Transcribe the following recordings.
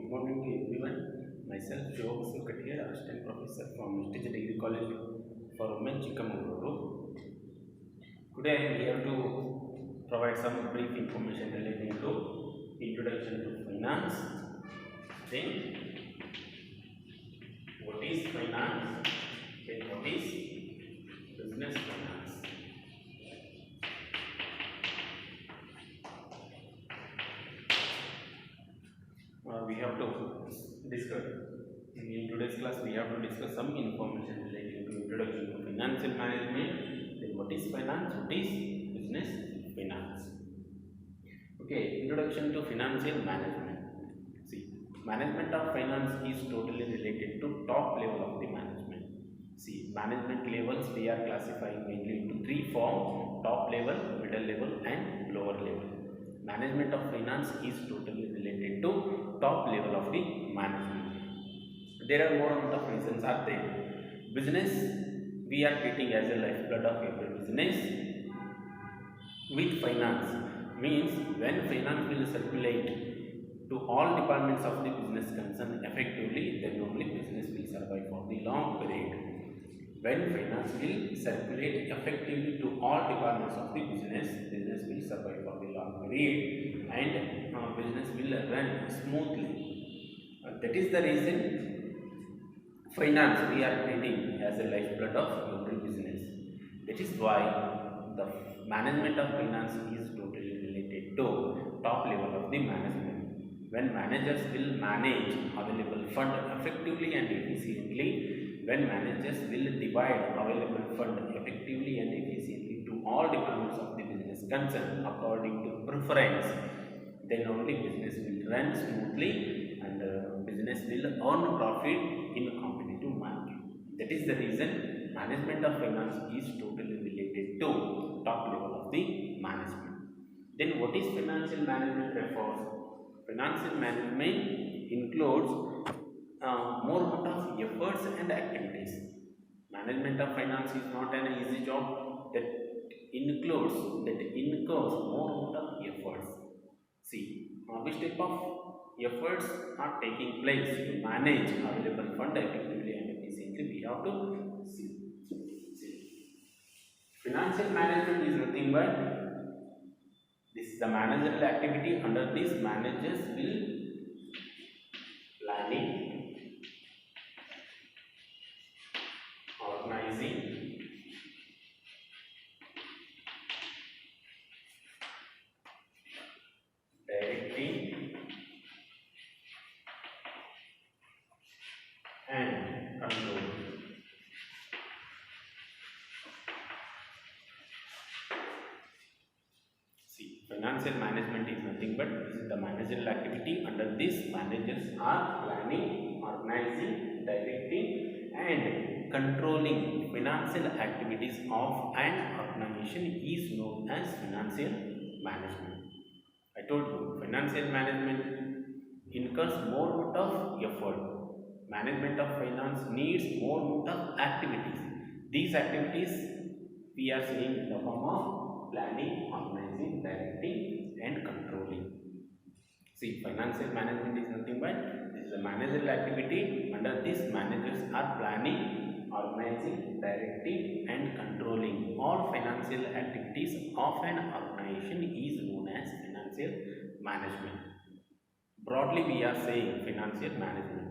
Good morning to everyone. Myself, Joe Katia, Assistant Professor from Stitch Degree College for Women, Chikmagaluru. Today I am here to provide some brief information relating to introduction to finance. Then, what is finance? Then, what is business finance? We have to discuss. In today's class, we have to discuss some information relating to introduction to financial management. Then, what is finance? What is business finance? Okay, introduction to financial management. See, management of finance is totally related to top level of the management. See, management levels we are classifying mainly into three forms: top level, middle level, and lower level. Management of finance is totally related to top level of the management. There are more amount of reasons are there. Business we are treating as a lifeblood of every business. With finance means when finance will circulate to all departments of the business concern effectively, then only business will survive for the long period. When finance will circulate effectively to all departments of the business, business will survive for the long period and business will run smoothly. That is the reason finance we are treating as a lifeblood of every business. That is why the management of finance is totally related to top level of the management. When managers will manage available fund effectively and efficiently, when managers will divide available fund effectively and efficiently to all departments of the business concern according to preference, then only business will run smoothly and business will earn profit in a competitive market. That is the reason management of finance is totally related to top level of the management. Then what is financial management refers? Financial management includes more amount of efforts and activities. Management of finance is not an easy job. That incurs more amount of efforts. See, which type of efforts are taking place to manage available fund effectively and efficiently? We have to see. Financial management is nothing but this is the managerial activity. Under this, managers will planning, organizing, directing, and controlling. See, financial management is nothing but this is the managerial activity. Under this, managers are planning, organizing, directing, and controlling financial activities of an organization is known as financial management. I told you, financial management incurs more amount of effort. Management of finance needs more amount of activities. These activities we are saying in the form of planning, organizing, directing, and controlling. See, financial management is nothing but this is a managerial activity. Under this, managers are planning, organizing, directing, and controlling all financial activities of an organization is known as financial management. Broadly, we are saying financial management.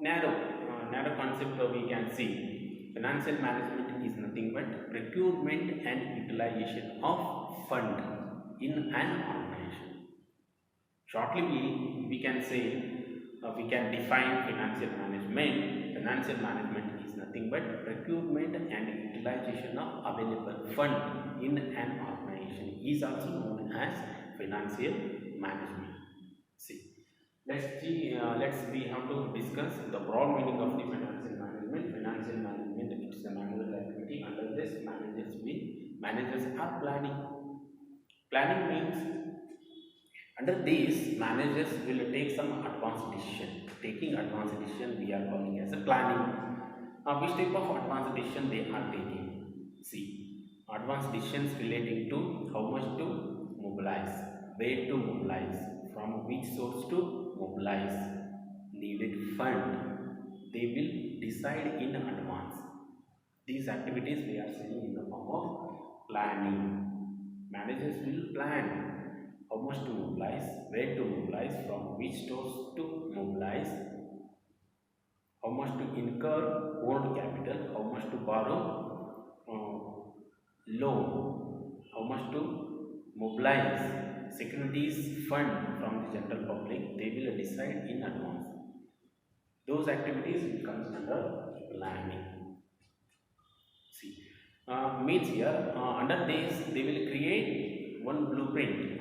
Narrow concept we can see. Financial management is nothing but procurement and utilization of fund in an organization. Shortly, we can say we can define financial management. Financial management is nothing but procurement and utilization of available fund in an organization is also known as financial management. See, let's we have to discuss the broad meaning of the financial management. Financial management is a managerial activity. Under this, managers are planning. Planning means under these, managers will take some advanced decision. Taking advanced decision we are calling as a planning. Which type of advanced decision they are taking? See, advanced decisions relating to how much to mobilize, where to mobilize, from which source to mobilize. mobilize needed fund, they will decide in advance. These activities we are seeing in the form of planning. Managers will plan how much to mobilize, where to mobilize, from which stores to mobilize, how much to incur owned capital, how much to borrow loan, how much to mobilize securities fund from the general public. They will decide in advance. Those activities will come under planning. See, means here under this they will create one blueprint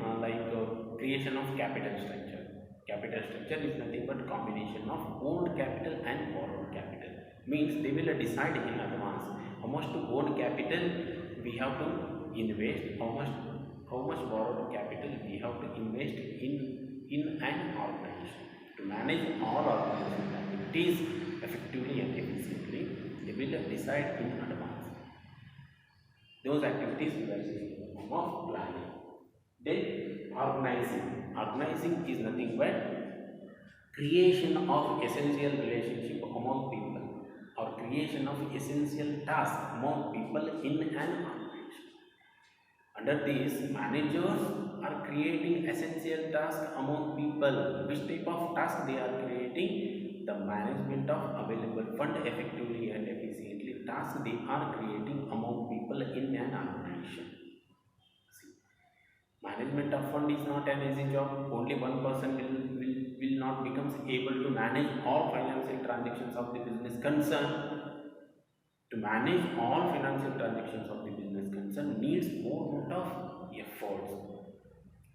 creation of capital structure. Capital structure is nothing but combination of owned capital and borrowed capital. Means they will decide in advance how much to own capital we have to invest, how much borrowed capital we have to invest in an organization. To manage all organization activities effectively and efficiently, they will decide in advance. Those activities we are using in the form of planning. Then organizing. Organizing is nothing but creation of essential relationship among people, or creation of essential task among people in an organization. Under this, managers are creating essential task among people. Which type of task they are creating? The management of available fund effectively and efficiently. Task they are creating among people in an organization. See, management of fund is not an easy job. Only one person will not become able to manage all financial transactions of the business concern. To manage all financial transactions of the business concern needs more amount of efforts.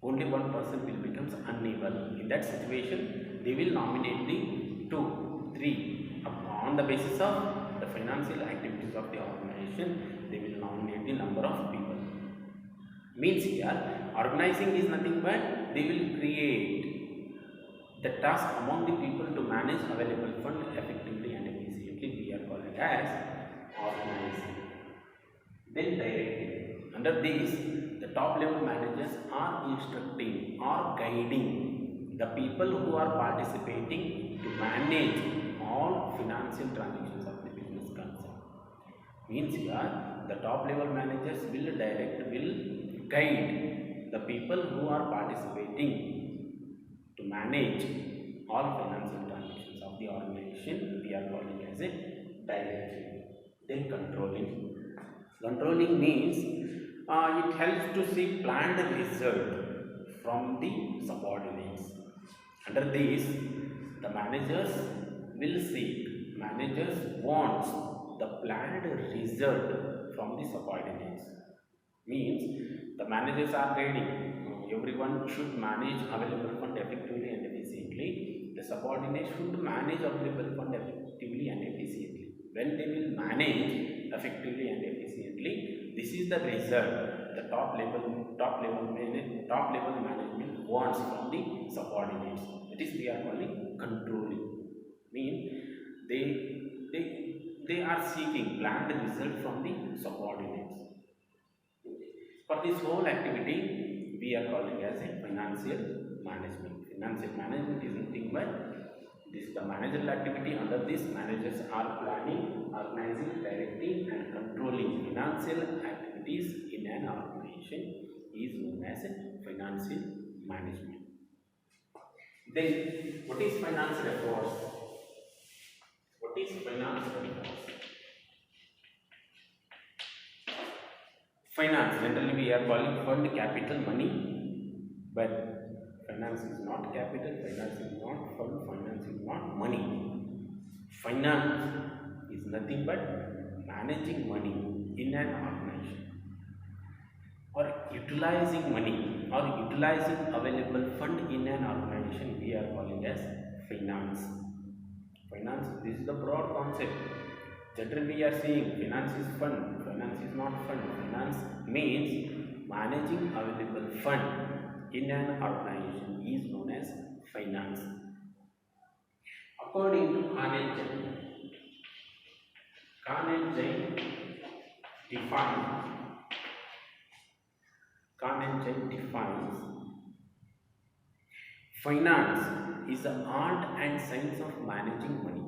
Only one person will become unable. In that situation, they will nominate the 2, 3 on the basis of the financial activities of the organization. They will nominate the number of people. Means here, organizing is nothing but they will create the task among the people to manage available fund effectively and efficiently. We are calling as organizing. Then directing. Under this, the top level managers are instructing or guiding the people who are participating to manage all financial transactions of the business concern. Means here, the top level managers will direct, will guide the people who are participating to manage all financial transactions of the organization. We are calling as a directing. Then controlling. Controlling means it helps to see planned result from the subordinates. Under this, the managers will seek, managers wants the planned result from the subordinates. Means the managers are guiding, everyone should manage available fund effectively and efficiently. The subordinates should manage available fund effectively and efficiently. When they will manage effectively and efficiently, this is the result the top level management wants from the subordinates. That is, we are calling controlling. Mean they are seeking planned result from the subordinates. For this whole activity, we are calling as a financial management. Financial management is nothing but this is the managerial activity. Under this, managers are planning, organizing, directing and controlling financial activities in an organization is known as financial management. Then, what is finance records? What is finance records? Finance, generally we are calling fund, capital, money, but finance is not capital, finance is not fund, finance is not money. Finance is nothing but managing money in an organization, or utilizing money, or utilizing available fund in an organization. We are calling as finance. Finance, this is the broad concept. Generally we are saying finance is fund, finance is not fund. Finance means managing available fund in an organization is known as finance. According to Khan and Jain defines Finance is the art and science of managing money.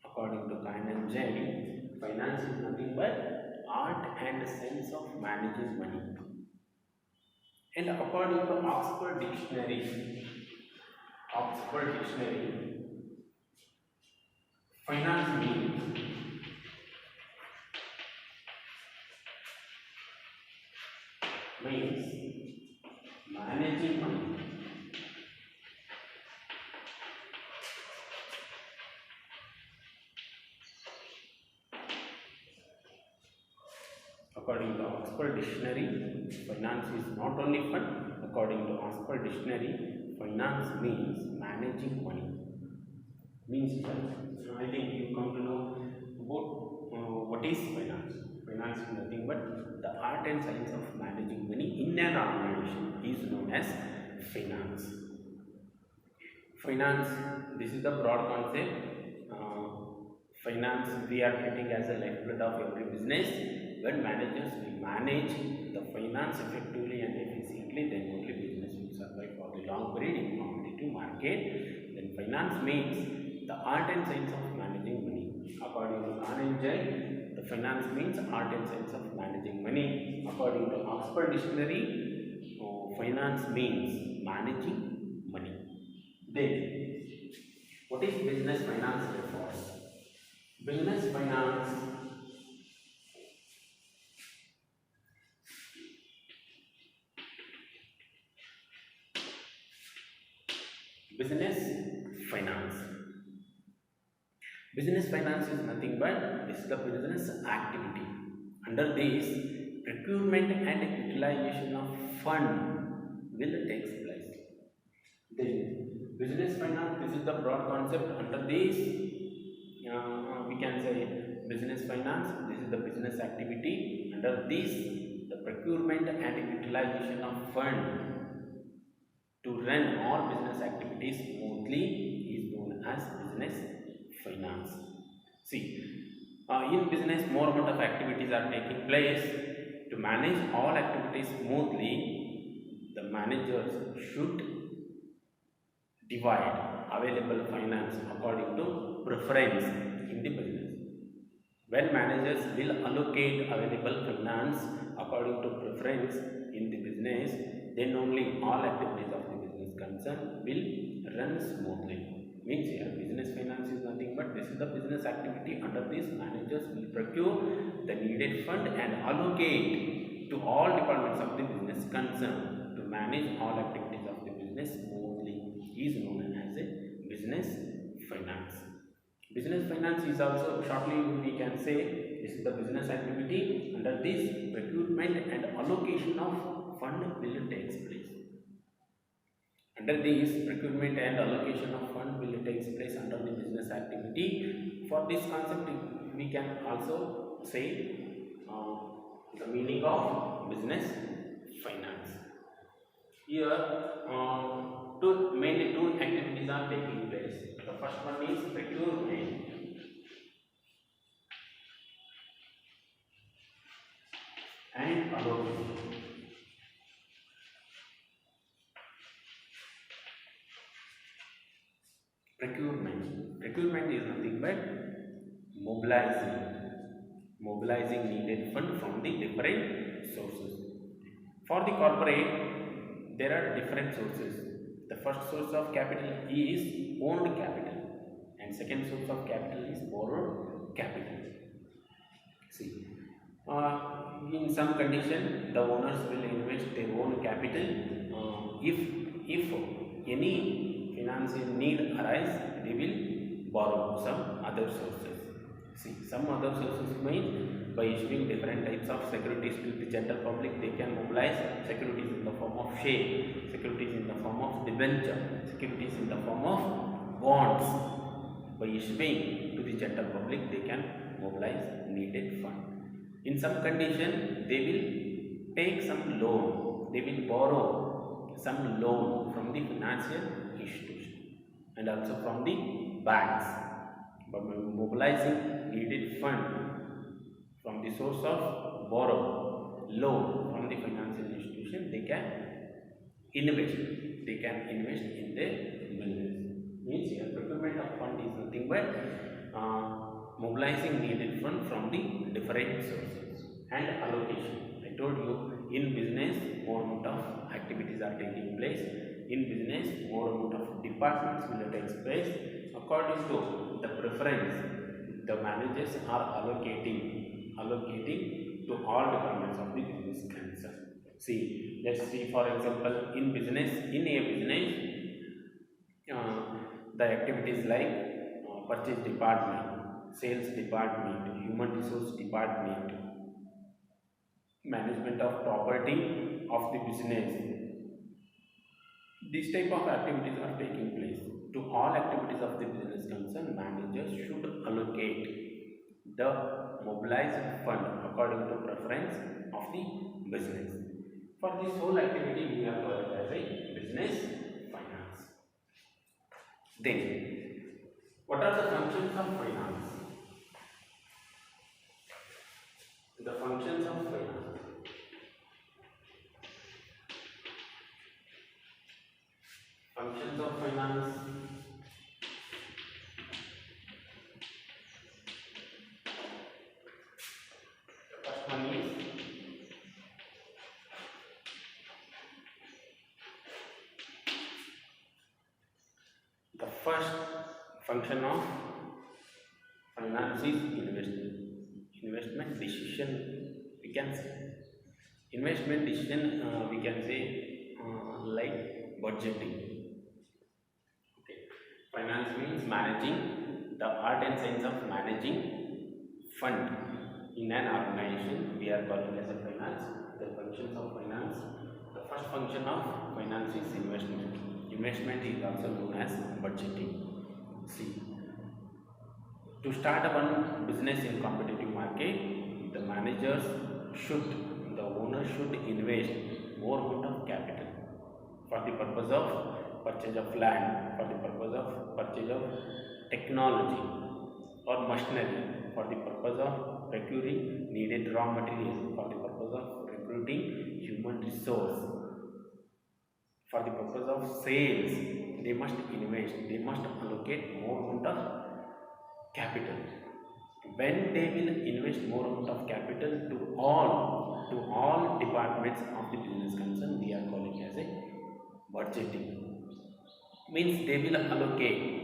According to Kine and Jain, finance is nothing but art and science of managing money. And according to Oxford Dictionary, finance means managing money. According to Oxford Dictionary, finance is not only fun. According to Oxford Dictionary, finance means managing money. Means I think you come to know about what is finance. Finance is nothing but the art and science of managing money in an organization is known as finance. Finance, this is the broad concept. Finance we are treating as a lifeblood of every business. When managers will manage the finance effectively and efficiently, then only business will survive for the long period in competitive market. Then finance means the art and science of managing money. According to Khan, the finance means art and science of managing money. According to Oxford Dictionary, finance means managing money. Then, what is business finance refers? Business finance finance. Business finance is nothing but this is the business activity. Under this, procurement and utilization of fund will take place. Then, business finance, this is the broad concept. Under this, we can say business finance, this is the business activity. Under this, the procurement and utilization of fund to run all business activities smoothly is known as business finance. See, in business, more amount of activities are taking place. To manage all activities smoothly, the managers should divide available finance according to preference in the business. When managers will allocate available finance according to preference in the business, then only all activities of the business concern will run smoothly. Means here business finance is nothing but this is the business activity. Under this, managers will procure the needed fund and allocate to all departments of the business concern to manage all activities of the business smoothly is known as a business finance. Business finance is also shortly we can say this is the business activity. Under this, procurement and allocation of fund will take place. Under this, procurement and allocation of fund will take place under the business activity. For this concept, we can also say the meaning of business finance. Here, mainly two activities are taking place. The first one is procurement and allocation. Procurement is nothing but mobilizing needed fund from the different sources. For the corporate, there are different sources. The first source of capital is owned capital, and second source of capital is borrowed capital. See, in some condition, the owners will invest their own capital. If any financial need arise, they will borrow some other sources. See, some other sources means by issuing different types of securities to the general public, they can mobilize securities in the form of share, securities in the form of debenture, securities in the form of bonds. By issuing to the general public, they can mobilize needed fund. In some condition, they will take some loan, they will borrow some loan from the financial institution and also from the banks. By mobilizing needed fund from the source of borrow loan from the financial institution, they can invest. They can invest in their business. Means here procurement of fund is nothing but mobilizing needed fund from the different sources and allocation. I told you, in business more amount of activities are taking place. In business more amount of departments will take place. According to the preference, the managers are allocating to all departments of the business concern. See, let's see for example, in a business, the activities like purchase department, sales department, human resource department, management of property of the business. These type of activities are taking place. To all activities of the business concern, managers should allocate the mobilized fund according to preference of the business. For this whole activity, we are called as a business finance. Then, what are the functions of finance? The functions of finance. Functions of finance. First one is the first function of finance is investment decision. We can say investment decision. We can say like budgeting. Okay. Finance means managing, the art and science of managing fund in an organization. We are calling as a finance. The functions of finance. The first function of finance is investment. Investment is also known as budgeting. See, to start one business in competitive market, the managers the owner should invest more amount of capital for the purpose of purchase of land, for the purpose of purchase of technology or machinery, for the purpose of procuring needed raw material, for the purpose of recruiting human resource, for the purpose of sales. They must invest, they must allocate more amount of capital. When they will invest more amount of capital to all departments of the business concern, we are calling as a budgeting. Means they will allocate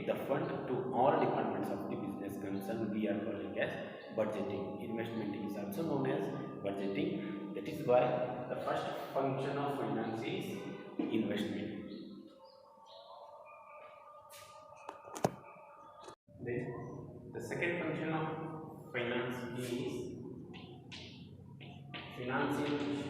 the fund to all departments of the business concern. We are calling as budgeting. Investment is also known as budgeting. That is why the first function of finance is investment. Then the second function of finance is financial decision.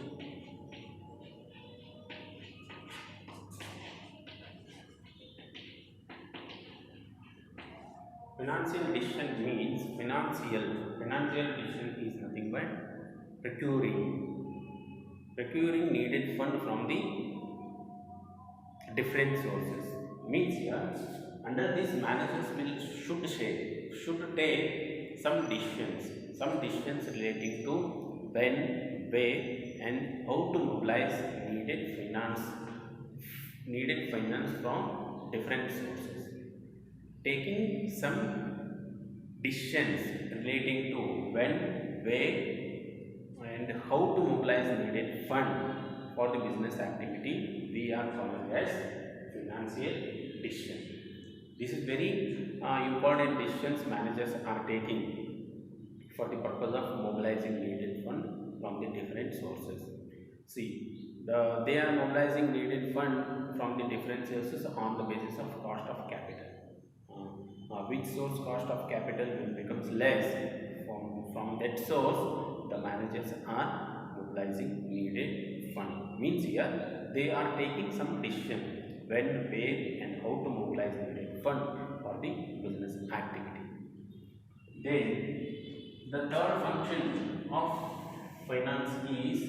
Financial decision means financial decision is nothing but procuring needed fund from the different sources. Means here, under this, managers should take some decisions relating to when, where, and how to mobilize needed finance from different sources. Taking some decisions relating to when, where, and how to mobilize needed fund for the business activity, we are calling as financial decision. This is very important decisions managers are taking for the purpose of mobilizing needed fund from the different sources. See, they are mobilizing needed fund from the different sources on the basis of cost of capital. Which source cost of capital will becomes less, from that source the managers are mobilizing needed fund. Means here they are taking some decision when, where, and how to mobilize needed fund for the business activity. Then the third function of finance is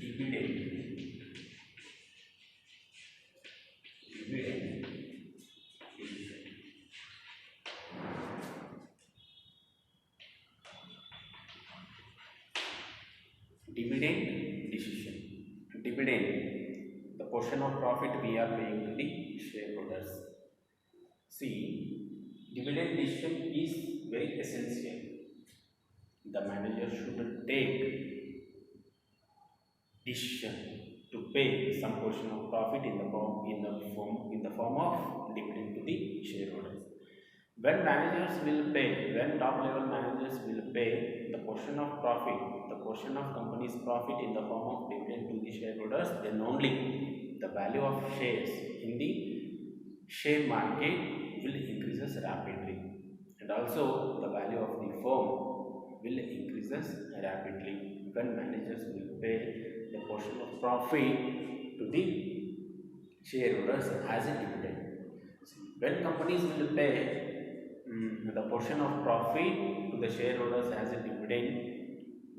dividend. Dividend decision. Dividend portion of profit we are paying to the shareholders. See, dividend decision is very essential. The manager should take decision to pay some portion of profit in the form of dividend to the shareholders. When top level managers will pay the portion of profit, the portion of company's profit in the form of dividend to the shareholders, then only the value of shares in the share market will increases rapidly, and also the value of the firm will increases rapidly when managers will pay the portion of profit to the shareholders as a dividend. When companies will pay the portion of profit to the shareholders as a dividend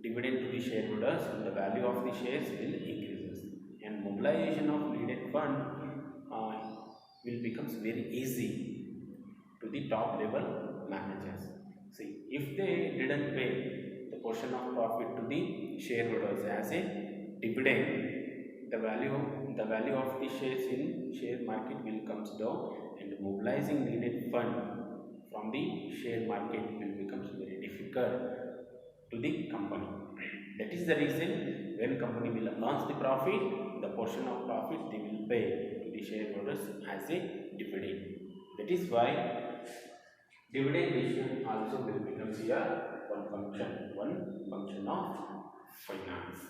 to the shareholders, the value of the shares will increases, and mobilization of needed fund will becomes very easy to the top level managers. See, if they didn't pay the portion of profit to the shareholders as a dividend, the value of the shares in share market will comes down, and mobilizing needed fund from the share market will becomes very difficult to the company. That is the reason when company will announce the profit, the portion of profit they will pay to the shareholders as a dividend. That is why dividend decision also will become here one function of finance.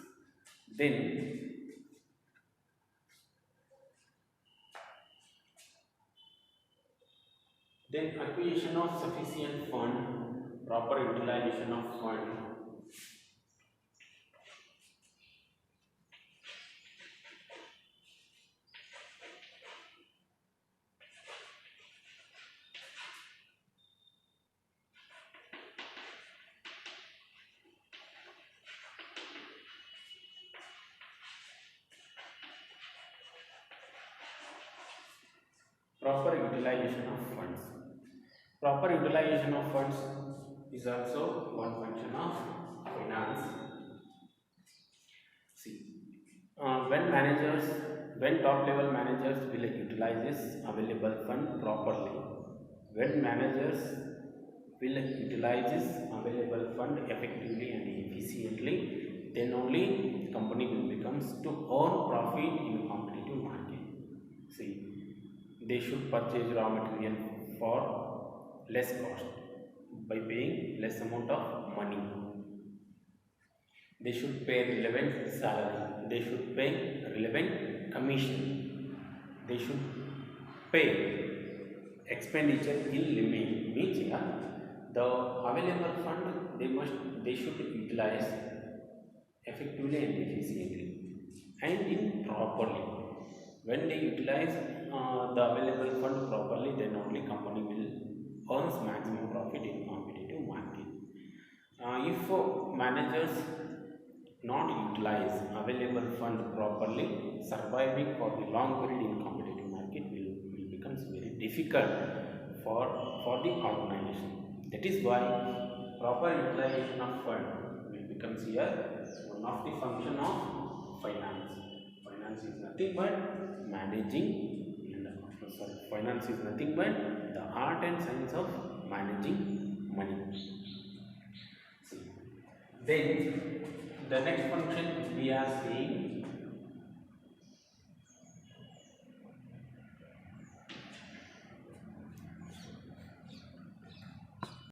Then acquisition of sufficient fund, proper utilization of fund. Proper utilization of funds. Proper utilization of funds is also one function of finance. See, when top level managers will utilize available fund properly, when managers will utilize available fund effectively and efficiently, then only company will becomes to earn profit in competitive market. See, they should purchase raw material for less cost by paying less amount of money. They should pay relevant salary. They should pay relevant commission. They should pay expenditure in limit. Means the available fund they should utilize effectively and efficiently and in properly. When they utilize the available fund properly, then only company will earns maximum profit in competitive market. If managers not utilize available fund properly, surviving for the long period in competitive market will becomes very difficult for the organization. That is why proper utilization of fund will becomes here one of the function of finance. Finance is nothing but managing. Finance is nothing but the art and science of managing money. See, then the next function we are seeing